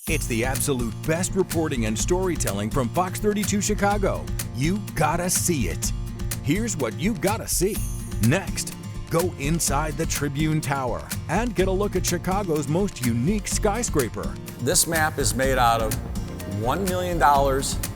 It's the absolute best reporting and storytelling from Fox 32 Chicago. You gotta see it. Here's what you gotta see. Next, go inside the Tribune Tower and get a look at Chicago's most unique skyscraper. This map is made out of $1 million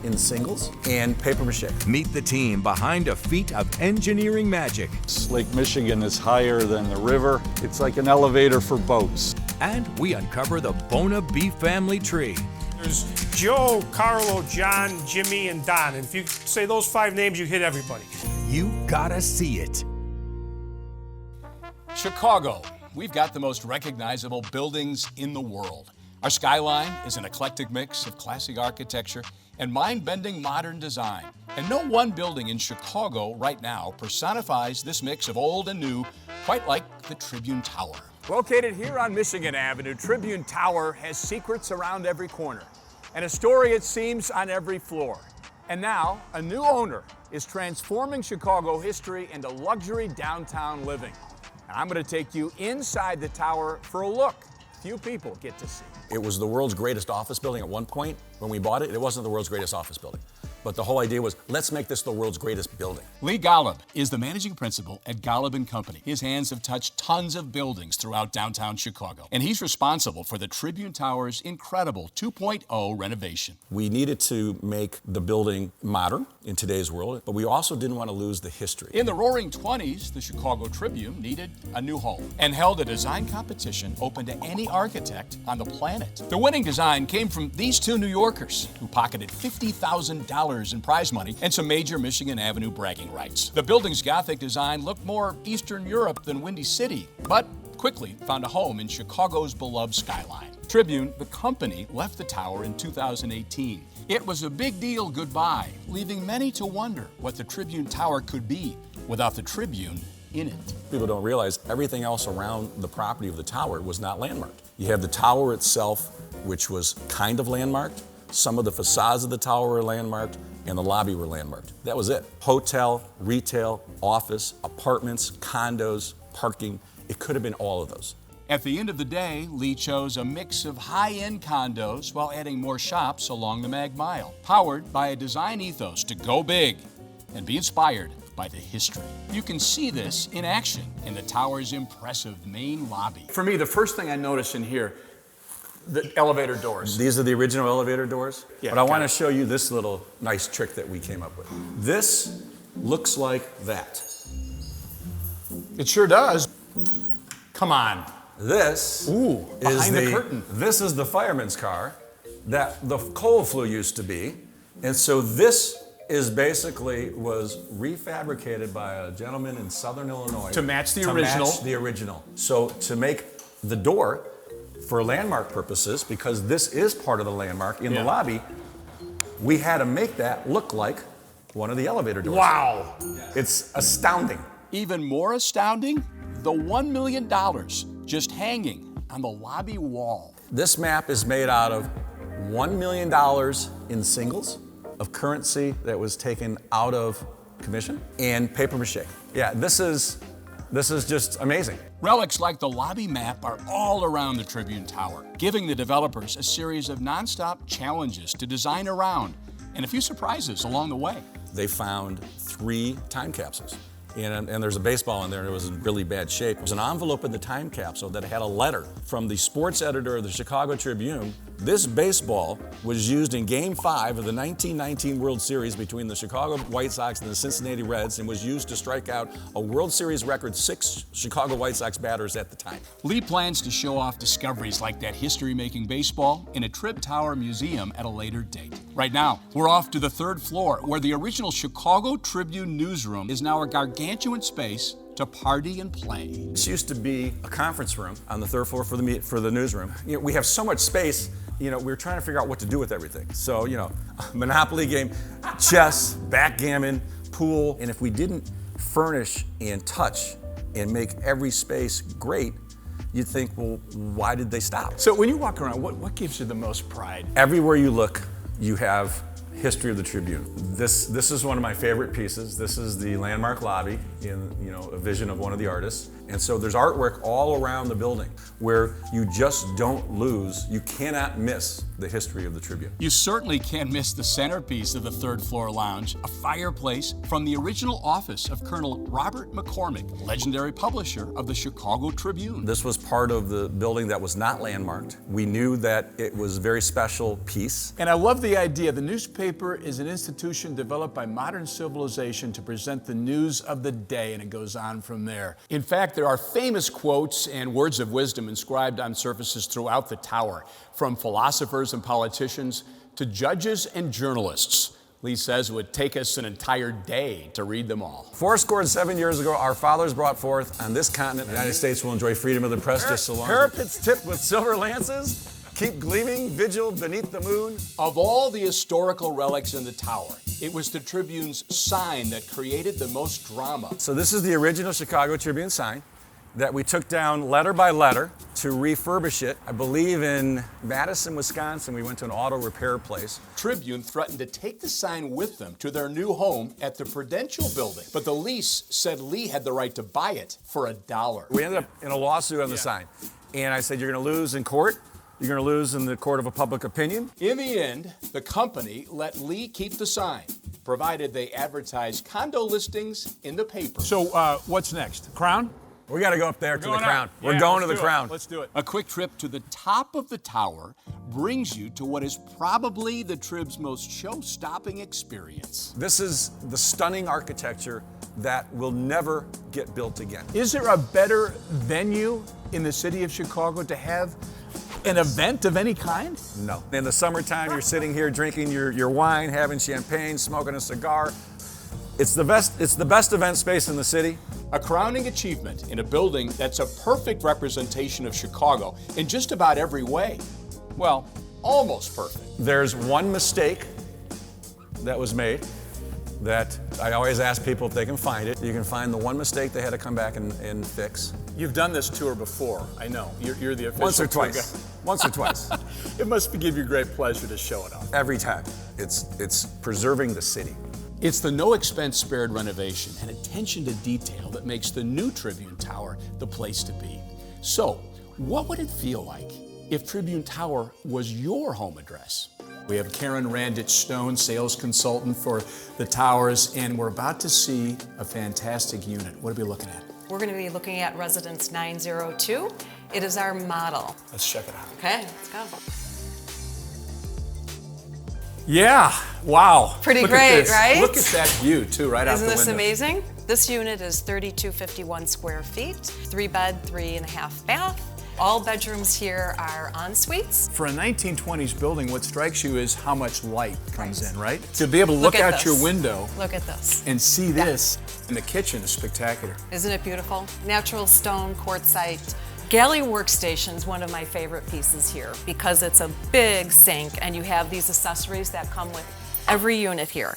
in singles and paper mache. Meet the team behind a feat of engineering magic. Lake Michigan is higher than the river. It's like an elevator for boats. And we uncover the Buona Beef family tree. There's Joe, Carlo, John, Jimmy, and Don. And if you say those 5 names, you hit everybody. You gotta see it. Chicago. We've got the most recognizable buildings in the world. Our skyline is an eclectic mix of classic architecture and mind-bending modern design. And no one building in Chicago right now personifies this mix of old and new, quite like the Tribune Tower. Located here on Michigan Avenue, Tribune Tower has secrets around every corner and a story, it seems, on every floor. And now, a new owner is transforming Chicago history into luxury downtown living. And I'm going to take you inside the tower for a look few people get to see. It was the world's greatest office building at one point. When we bought it, it wasn't the world's greatest office building. But the whole idea was, let's make this the world's greatest building. Lee Golub is the managing principal at Golub & Company. His hands have touched tons of buildings throughout downtown Chicago, and he's responsible for the Tribune Tower's incredible 2.0 renovation. We needed to make the building modern in today's world, but we also didn't want to lose the history. In the Roaring 20s, the Chicago Tribune needed a new home and held a design competition open to any architect on the planet. The winning design came from these two New Yorkers who pocketed $50,000 in prize money and some major Michigan Avenue bragging rights. The building's Gothic design looked more Eastern Europe than Windy City, but quickly found a home in Chicago's beloved skyline. Tribune, the company, left the tower in 2018. It was a big deal goodbye, leaving many to wonder what the Tribune Tower could be without the Tribune in it. People don't realize everything else around the property of the tower was not landmarked. You have the tower itself, which was kind of landmarked. Some of the facades of the tower were landmarked, and the lobby were landmarked. That was it. Hotel, retail, office, apartments, condos, parking. It could have been all of those. At the end of the day, Lee chose a mix of high-end condos while adding more shops along the Mag Mile, powered by a design ethos to go big and be inspired by the history. You can see this in action in the tower's impressive main lobby. For me, the first thing I notice in here, the elevator doors. These are the original elevator doors. Yeah, but I want to show you this little nice trick that we came up with. This looks like that. It sure does. Come on. This behind the curtain. This is the fireman's car that the coal flue used to be. And so this is basically was refabricated by a gentleman in Southern Illinois. To match the original. Match the original. So to make the door for landmark purposes, because this is part of the landmark in the lobby, we had to make that look like one of the elevator doors. Wow. It's astounding. Even more astounding, the $1 million just hanging on the lobby wall. This map is made out of $1 million in singles of currency that was taken out of commission and paper mache. Yeah, this is just amazing. Relics like the lobby map are all around the Tribune Tower, giving the developers a series of nonstop challenges to design around and a few surprises along the way. They found 3 time capsules. And there's a baseball in there, and it was in really bad shape. There was an envelope in the time capsule that had a letter from the sports editor of the Chicago Tribune. This baseball was used in Game 5 of the 1919 World Series between the Chicago White Sox and the Cincinnati Reds, and was used to strike out a World Series record 6 Chicago White Sox batters at the time. Lee plans to show off discoveries like that history-making baseball in a Trib Tower museum at a later date. Right now, we're off to the 3rd floor, where the original Chicago Tribune newsroom is now a gargantuan space to party and play. This used to be a conference room on the 3rd floor for the newsroom. You know, we have so much space, we were trying to figure out what to do with everything. So, Monopoly game, chess, backgammon, pool. And if we didn't furnish and touch and make every space great, you'd think, well, why did they stop? So when you walk around, what gives you the most pride? Everywhere you look, you have history of the Tribune. This is one of my favorite pieces. This is the landmark lobby in a vision of one of the artists. And so there's artwork all around the building where you just don't lose, you cannot miss the history of the Tribune. You certainly can't miss the centerpiece of the third floor lounge, a fireplace from the original office of Colonel Robert McCormick, legendary publisher of the Chicago Tribune. This was part of the building that was not landmarked. We knew that it was a very special piece. And I love the idea. The newspaper is an institution developed by modern civilization to present the news of the day, and it goes on from there. In fact, there are famous quotes and words of wisdom inscribed on surfaces throughout the tower, from philosophers and politicians to judges and journalists. Lee says it would take us an entire day to read them all. 7 years ago, our fathers brought forth on this continent, the United States will enjoy freedom of the press just so long. Parapets tipped with silver lances keep gleaming, vigil beneath the moon. Of all the historical relics in the tower, it was the Tribune's sign that created the most drama. So this is the original Chicago Tribune sign that we took down letter by letter to refurbish it. I believe in Madison, Wisconsin, we went to an auto repair place. Tribune threatened to take the sign with them to their new home at the Prudential Building, but the lease said Lee had the right to buy it for $1. We ended up in a lawsuit on the sign. And I said, you're gonna lose in court. You're gonna lose in the court of a public opinion. In the end, the company let Lee keep the sign, provided they advertised condo listings in the paper. So what's next? Crown? We got to go up there to the Crown. We're going to the Crown. Let's do it. A quick trip to the top of the tower brings you to what is probably the Trib's most show-stopping experience. This is the stunning architecture that will never get built again. Is there a better venue in the city of Chicago to have an event of any kind? No. In the summertime, you're sitting here drinking your wine, having champagne, smoking a cigar. It's the best event space in the city. A crowning achievement in a building that's a perfect representation of Chicago in just about every way. Well, almost perfect. There's one mistake that was made that I always ask people if they can find it. You can find the one mistake they had to come back and fix. You've done this tour before, I know. You're the official Once or tour twice. guide. Once or twice. It must give you great pleasure to show it off. Every time. It's preserving the city. It's the no-expense-spared renovation and attention to detail that makes the new Tribune Tower the place to be. So, what would it feel like if Tribune Tower was your home address? We have Karen Randich Stone, sales consultant for the towers, and we're about to see a fantastic unit. What are we looking at? We're going to be looking at Residence 902. It is our model. Let's check it out. Okay, let's go. Yeah, wow. Pretty Look great, at this. right? Look at that view too, right out the Isn't window. this amazing? This unit is 3,251 square feet, 3-bed, 3.5 bath. All bedrooms here are en suites. For a 1920s building, what strikes you is how much light comes in, right? To be able to look at out your this. window Look at this. and see this, and the kitchen is spectacular. Isn't it beautiful? Natural stone quartzite. Galley workstation's one of my favorite pieces here because it's a big sink and you have these accessories that come with every unit here.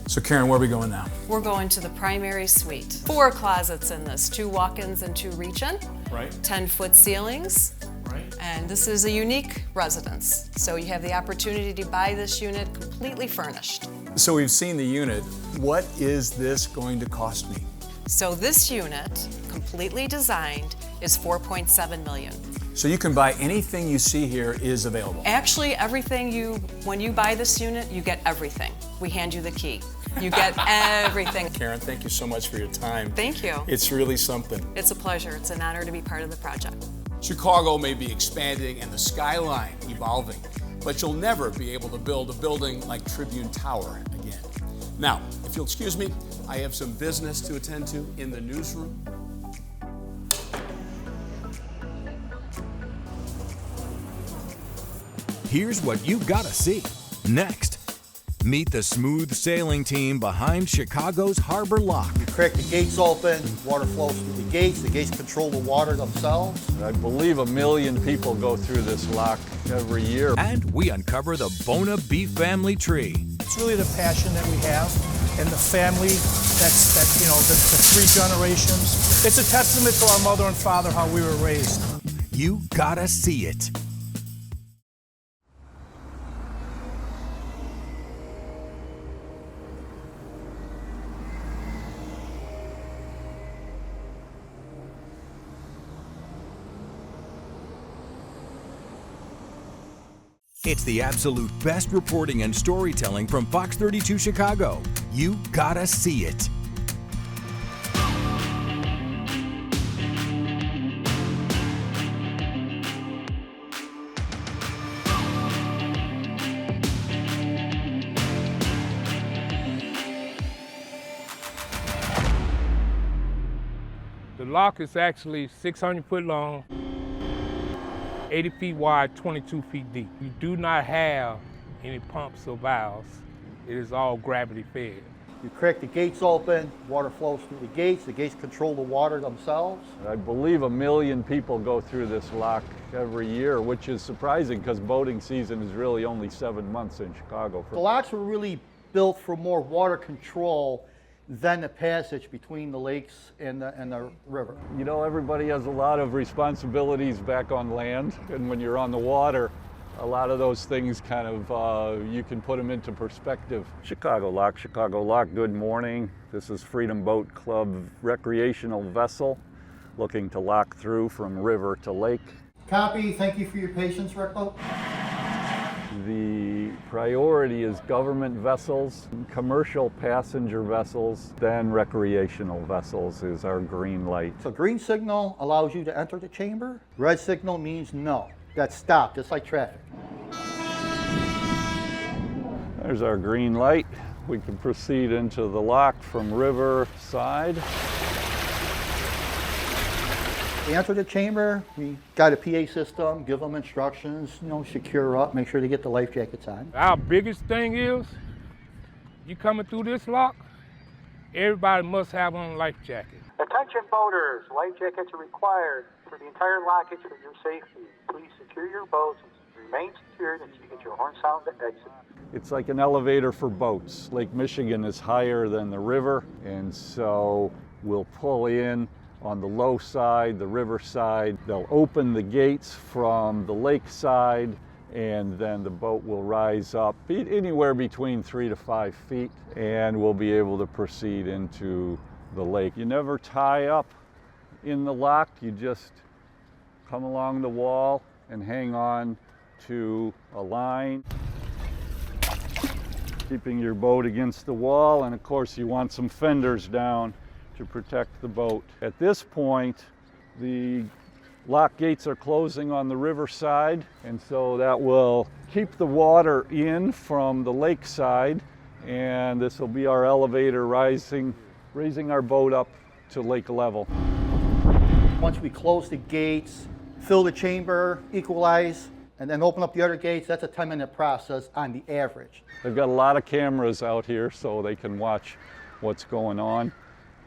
So Karen, where are we going now? We're going to the primary suite. 4 closets in this, 2 walk-ins and 2 reach-in. Right. 10-foot ceilings. Right. And this is a unique residence. So you have the opportunity to buy this unit completely furnished. So we've seen the unit. What is this going to cost me? So this unit, completely designed, is $4.7 million. So you can buy anything you see here is available. Actually, everything when you buy this unit, you get everything. We hand you the key. You get everything. Karen, thank you so much for your time. Thank you. It's really something. It's a pleasure. It's an honor to be part of the project. Chicago may be expanding and the skyline evolving, but you'll never be able to build a building like Tribune Tower again. Now, if you'll excuse me, I have some business to attend to in the newsroom. Here's what you gotta see. Next, meet the smooth sailing team behind Chicago's Harbor Lock. You crack the gates open, water flows through the gates control the water themselves. I believe 1 million people go through this lock every year. And we uncover the Buona Beef family tree. It's really the passion that we have and the family the 3 generations. It's a testament to our mother and father, how we were raised. You gotta see it. It's the absolute best reporting and storytelling from Fox 32 Chicago. You gotta see it. The lock is actually 600 foot long, 80 feet wide, 22 feet deep. You do not have any pumps or valves. It is all gravity fed. You crack the gates open, water flows through the gates control the water themselves. I believe 1 million people go through this lock every year, which is surprising because boating season is really only 7 months in Chicago. The locks were really built for more water control than the passage between the lakes and the river. You know, everybody has a lot of responsibilities back on land, and when you're on the water, a lot of those things kind of, you can put them into perspective. Chicago Lock, good morning. This is Freedom Boat Club recreational vessel looking to lock through from river to lake. Copy, thank you for your patience, Rico. The priority is government vessels, commercial passenger vessels, then recreational vessels is our green light. So green signal allows you to enter the chamber. Red signal means no. That's stop, just like traffic. There's our green light. We can proceed into the lock from river side. They enter the chamber, we got a PA system, give them instructions, secure up, make sure they get the life jackets on. Our biggest thing is, you coming through this lock, everybody must have on a life jacket. Attention boaters, life jackets are required for the entire lockage for your safety. Please secure your boats and remain secured until you get your horn sound to exit. It's like an elevator for boats. Lake Michigan is higher than the river, and so we'll pull in on the low side, the river side. They'll open the gates from the lake side, and then the boat will rise up anywhere between 3 to 5 feet, and we'll be able to proceed into the lake. You never tie up in the lock, you just come along the wall and hang on to a line, keeping your boat against the wall, and of course you want some fenders down to protect the boat. At this point, the lock gates are closing on the river side, and so that will keep the water in from the lake side, and this will be our elevator raising our boat up to lake level. Once we close the gates, fill the chamber, equalize, and then open up the other gates, that's a 10-minute process on the average. They've got a lot of cameras out here so they can watch what's going on,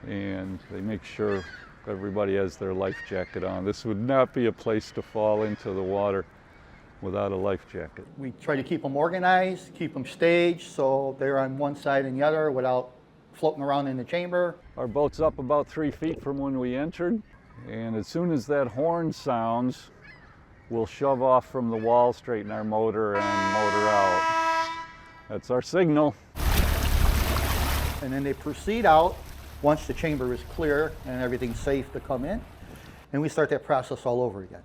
and they make sure everybody has their life jacket on. This would not be a place to fall into the water without a life jacket. We try to keep them organized, keep them staged so they're on one side and the other without floating around in the chamber. Our boat's up about 3 feet from when we entered, and as soon as that horn sounds, we'll shove off from the wall, straighten our motor, and motor out. That's our signal. And then they proceed out once the chamber is clear and everything's safe to come in, and we start that process all over again.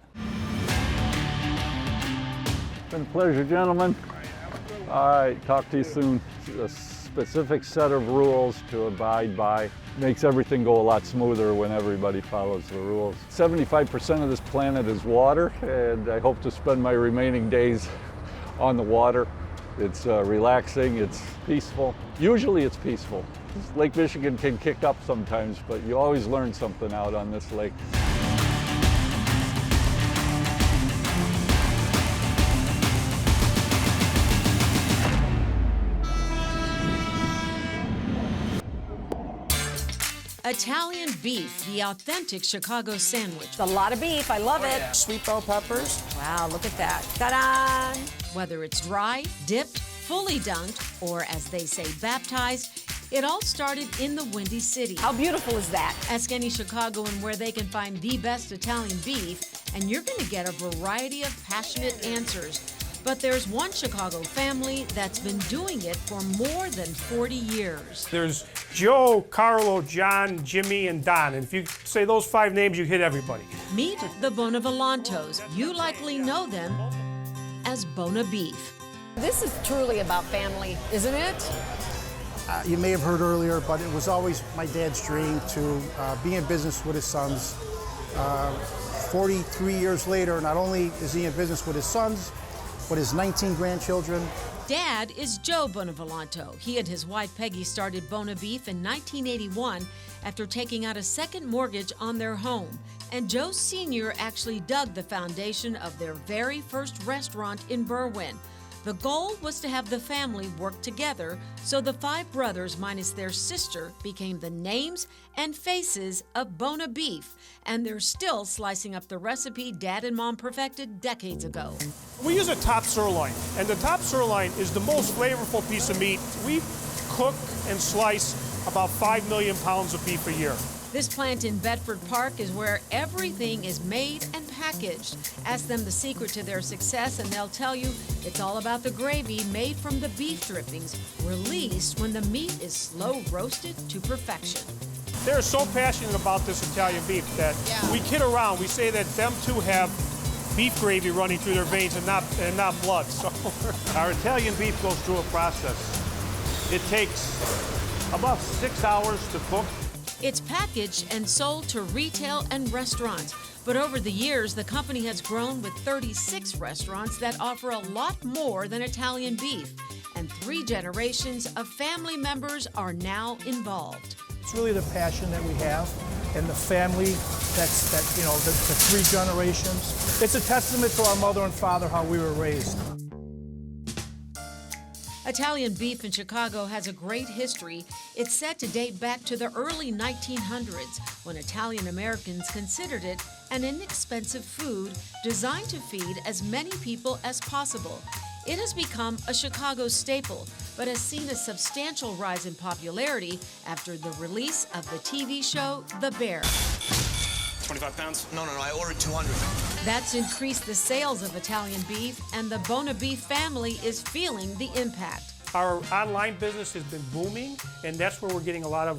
It's been a pleasure, gentlemen. All right, talk to you soon. A specific set of rules to abide by makes everything go a lot smoother when everybody follows the rules. 75% of this planet is water, and I hope to spend my remaining days on the water. It's relaxing, it's peaceful. Usually it's peaceful. Lake Michigan can kick up sometimes, but you always learn something out on this lake. Italian beef, the authentic Chicago sandwich. It's a lot of beef, I love it. Sweet bell peppers. Wow, look at that. Ta-da! Whether it's dry, dipped, fully dunked, or as they say, baptized, it all started in the Windy City. How beautiful is that? Ask any Chicagoan where they can find the best Italian beef, and you're going to get a variety of passionate answers. But there's one Chicago family that's been doing it for more than 40 years. There's Joe, Carlo, John, Jimmy, and Don. And if you say those 5 names, you hit everybody. Meet the Bonavolantos. You likely know them as Buona Beef. This is truly about family, isn't it? You may have heard earlier, but it was always my dad's dream to be in business with his sons. 43 years later, not only is he in business with his sons, but his 19 grandchildren. Dad is Joe Bonavolonto. He and his wife Peggy started Buona Beef in 1981 after taking out a second mortgage on their home. And Joe Sr. actually dug the foundation of their very first restaurant in Berwyn. The goal was to have the family work together, so the 5 brothers minus their sister became the names and faces of Buona Beef, and they're still slicing up the recipe Dad and Mom perfected decades ago. We use a top sirloin, and the top sirloin is the most flavorful piece of meat. We cook and slice about 5 million pounds of beef a year. This plant in Bedford Park is where everything is made and packaged. Ask them the secret to their success and they'll tell you it's all about the gravy made from the beef drippings, released when the meat is slow roasted to perfection. They're so passionate about this Italian beef that we kid around. We say that them two have beef gravy running through their veins and not blood. So our Italian beef goes through a process. It takes about 6 hours to cook. It's packaged and sold to retail and restaurants. But over the years, the company has grown with 36 restaurants that offer a lot more than Italian beef. And 3 generations of family members are now involved. It's really the passion that we have and the family the 3 generations. It's a testament to our mother and father, how we were raised. Italian beef in Chicago has a great history. It's said to date back to the early 1900s when Italian Americans considered it an inexpensive food designed to feed as many people as possible. It has become a Chicago staple, but has seen a substantial rise in popularity after the release of the TV show The Bear. 25 pounds? No, I ordered 200. That's increased the sales of Italian beef, and the Buona Beef family is feeling the impact. our online business has been booming, and that's where we're getting a lot of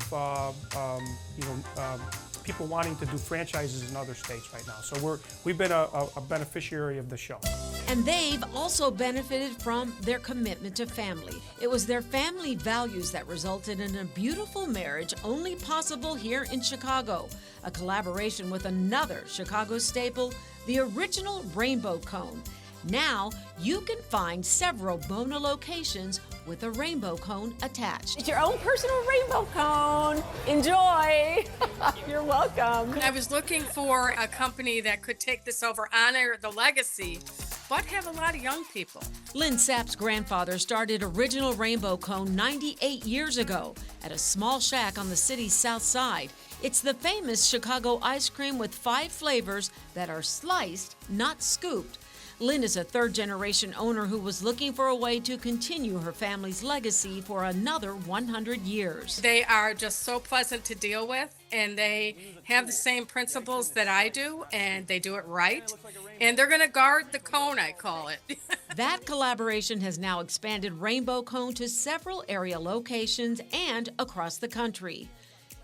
people wanting to do franchises in other states right now. So we've been a beneficiary of the show. And they've also benefited from their commitment to family. It was their family values that resulted in a beautiful marriage only possible here in Chicago. A collaboration with another Chicago staple, the original Rainbow Cone. Now, you can find several Buona locations with a rainbow cone attached. It's your own personal rainbow cone. Enjoy. You're welcome. I was looking for a company that could take this over, honor the legacy, but have a lot of young people. Lynn Sapp's grandfather started Original Rainbow Cone 98 years ago at a small shack on the city's south side. It's the famous Chicago ice cream with 5 flavors that are sliced, not scooped. Lynn is a third-generation owner who was looking for a way to continue her family's legacy for another 100 years. They are just so pleasant to deal with, and they have the same principles that I do, and they do it right. And they're going to guard the cone, I call it. That collaboration has now expanded Rainbow Cone to several area locations and across the country.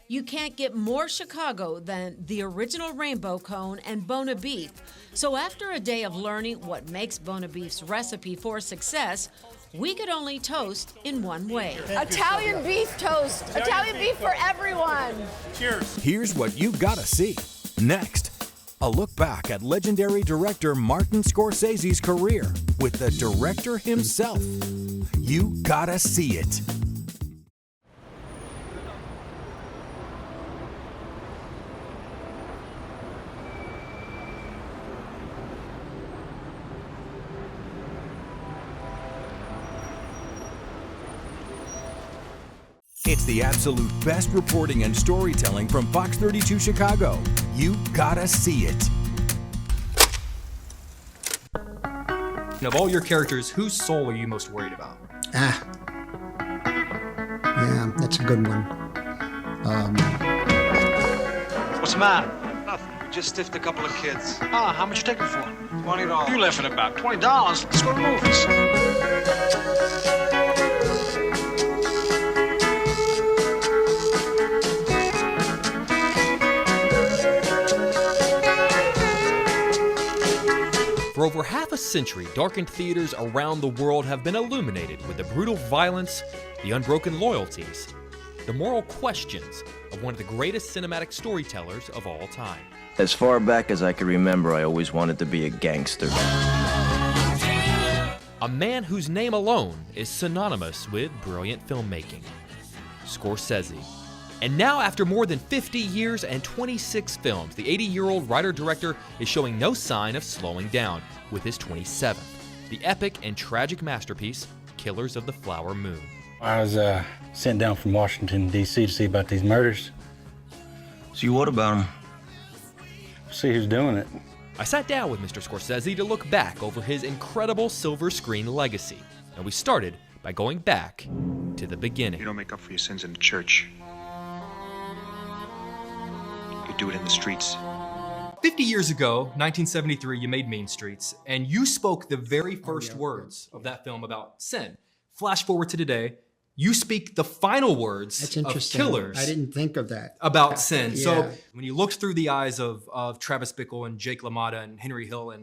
You can't get more Chicago than the Original Rainbow Cone and Buona Beef. So after a day of learning what makes Buona Beef's recipe for success, we could only toast in one way. Italian beef toast. Italian beef for everyone. Cheers. Here's what you gotta see. Next, a look back at legendary director Martin Scorcese's career with the director himself. You gotta see it. It's the absolute best reporting and storytelling from Fox 32 Chicago. You gotta see it. Of all your characters, whose soul are you most worried about? Yeah, that's a good one. What's the matter? Nothing. We just stiffed a couple of kids. Ah, how much you taking for? $20. You laughing about $20? Let's go to the movies. For over half a century, darkened theaters around the world have been illuminated with the brutal violence, the unbroken loyalties, the moral questions of one of the greatest cinematic storytellers of all time. As far back as I can remember, I always wanted to be a gangster. A man whose name alone is synonymous with brilliant filmmaking, Scorsese. And now, after more than 50 years and 26 films, the 80-year-old writer-director is showing no sign of slowing down with his 27th, the epic and tragic masterpiece, Killers of the Flower Moon. I was sent down from Washington, D.C. to see about these murders. See what about them? See who's doing it. I sat down with Mr. Scorsese to look back over his incredible silver screen legacy, and we started by going back to the beginning. You don't make up for your sins in the church. You do it in the streets. 50 years ago, 1973, you made Mean Streets, and you spoke the very first words of that film about sin. Flash forward to today, you speak the final words of Killers. I didn't think of that. About sin. Yeah. So when you looked through the eyes of Travis Bickle and Jake LaMotta and Henry Hill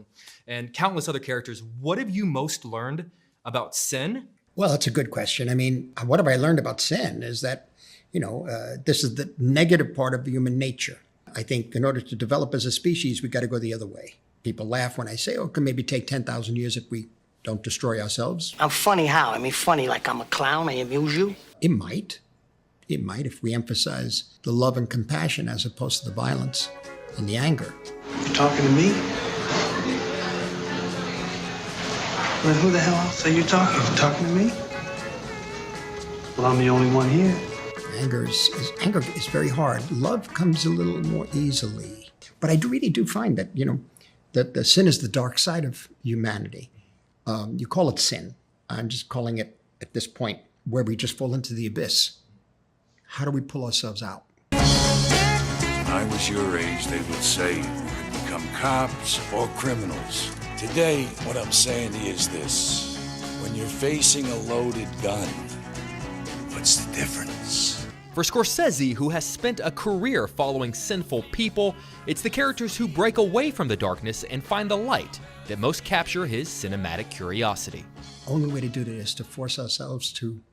and countless other characters, what have you most learned about sin? Well, it's a good question. I mean, what have I learned about sin is that, this is the negative part of human nature. I think in order to develop as a species, we got to go the other way. People laugh when I say, it can maybe take 10,000 years if we don't destroy ourselves. I'm funny how? I mean, funny like I'm a clown, I amuse you? It might. It might if we emphasize the love and compassion as opposed to the violence and the anger. You talking to me? Well, who the hell else are you talking to? Talking to me? Well, I'm the only one here. Anger is very hard. Love comes a little more easily. But I really do find that, that the sin is the dark side of humanity. You call it sin. I'm just calling it, at this point, where we just fall into the abyss. How do we pull ourselves out? When I was your age, they would say you could become cops or criminals. Today, what I'm saying is this. When you're facing a loaded gun, what's the difference? For Scorsese, who has spent a career following sinful people, it's the characters who break away from the darkness and find the light that most capture his cinematic curiosity. Only way to do that is to force ourselves to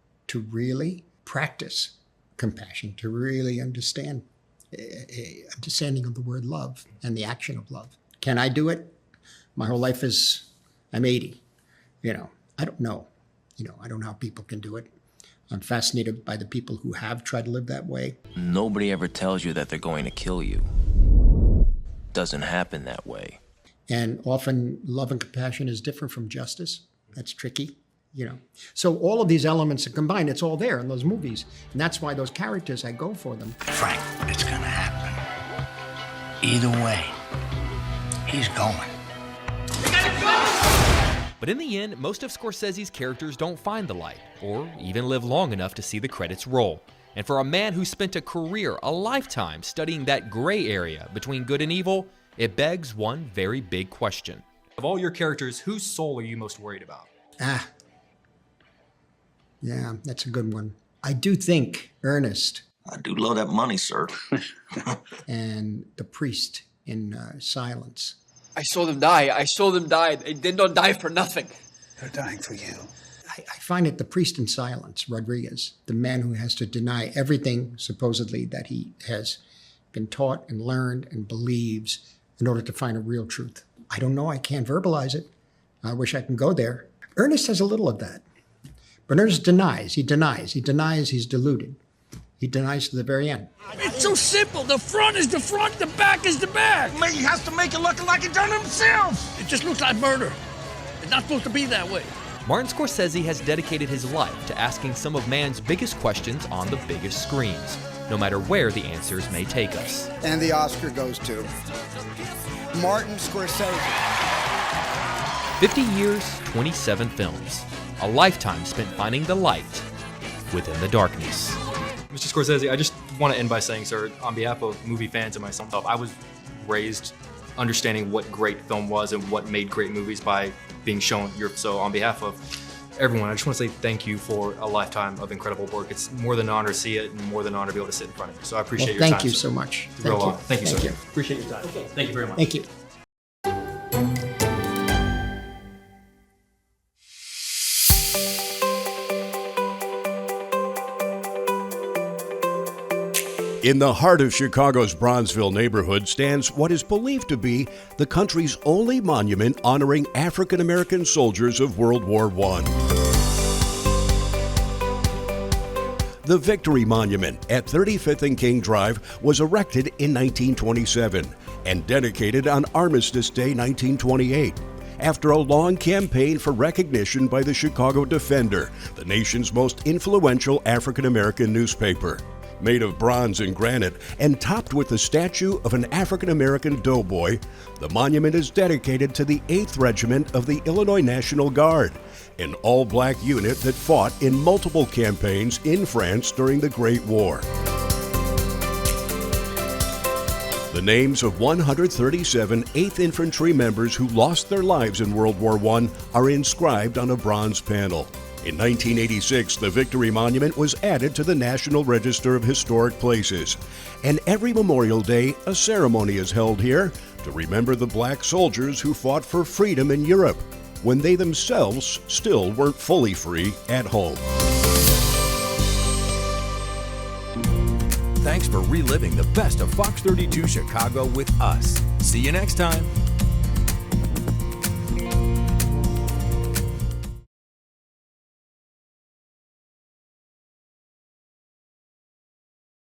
really practice compassion, to really understand understanding of the word love and the action of love. Can I do it? My whole life I'm 80. I don't know. I don't know how people can do it. I'm fascinated by the people who have tried to live that way. Nobody ever tells you that they're going to kill you. Doesn't happen that way. And often love and compassion is different from justice. That's tricky, So all of these elements are combined. It's all there in those movies. And that's why those characters, I go for them. Frank, it's gonna happen. Either way, he's going. But in the end, most of Scorsese's characters don't find the light, or even live long enough to see the credits roll. And for a man who spent a career, a lifetime, studying that gray area between good and evil, it begs one very big question. Of all your characters, whose soul are you most worried about? Yeah, that's a good one. I do think Ernest. I do love that money, sir. And the priest in Silence. I saw them die. They did not die for nothing. They're dying for you. I find it the priest in Silence, Rodriguez, the man who has to deny everything, supposedly, that he has been taught and learned and believes in order to find a real truth. I don't know. I can't verbalize it. I wish I can go there. Ernest has a little of that. But Ernest denies. He denies. He's deluded. He denies to the very end. It's so simple. The front is the front, the back is the back. He has to make it look like he done it himself. It just looks like murder. It's not supposed to be that way. Martin Scorsese has dedicated his life to asking some of man's biggest questions on the biggest screens, no matter where the answers may take us. And the Oscar goes to Martin Scorcese. 50 years, 27 films. A lifetime spent finding the light within the darkness. Mr. Scorsese, I just want to end by saying, sir, on behalf of movie fans and myself, I was raised understanding what great film was and what made great movies by being shown. So on behalf of everyone, I just want to say thank you for a lifetime of incredible work. It's more than an honor to see it and more than an honor to be able to sit in front of you. So I appreciate your time. Thank you so much. Thank you, sir. Appreciate your time. Okay. Thank you very much. Thank you. In the heart of Chicago's Bronzeville neighborhood stands what is believed to be the country's only monument honoring African American soldiers of World War I. The Victory Monument at 35th and King Drive was erected in 1927 and dedicated on Armistice Day 1928. After a long campaign for recognition by the Chicago Defender, the nation's most influential African American newspaper. Made of bronze and granite and topped with the statue of an African American doughboy, the monument is dedicated to the 8th Regiment of the Illinois National Guard, an all-black unit that fought in multiple campaigns in France during the Great War. The names of 137 8th Infantry members who lost their lives in World War I are inscribed on a bronze panel. In 1986, the Victory Monument was added to the National Register of Historic Places. And every Memorial Day, a ceremony is held here to remember the black soldiers who fought for freedom in Europe, when they themselves still weren't fully free at home. Thanks for reliving the best of Fox 32 Chicago with us. See you next time.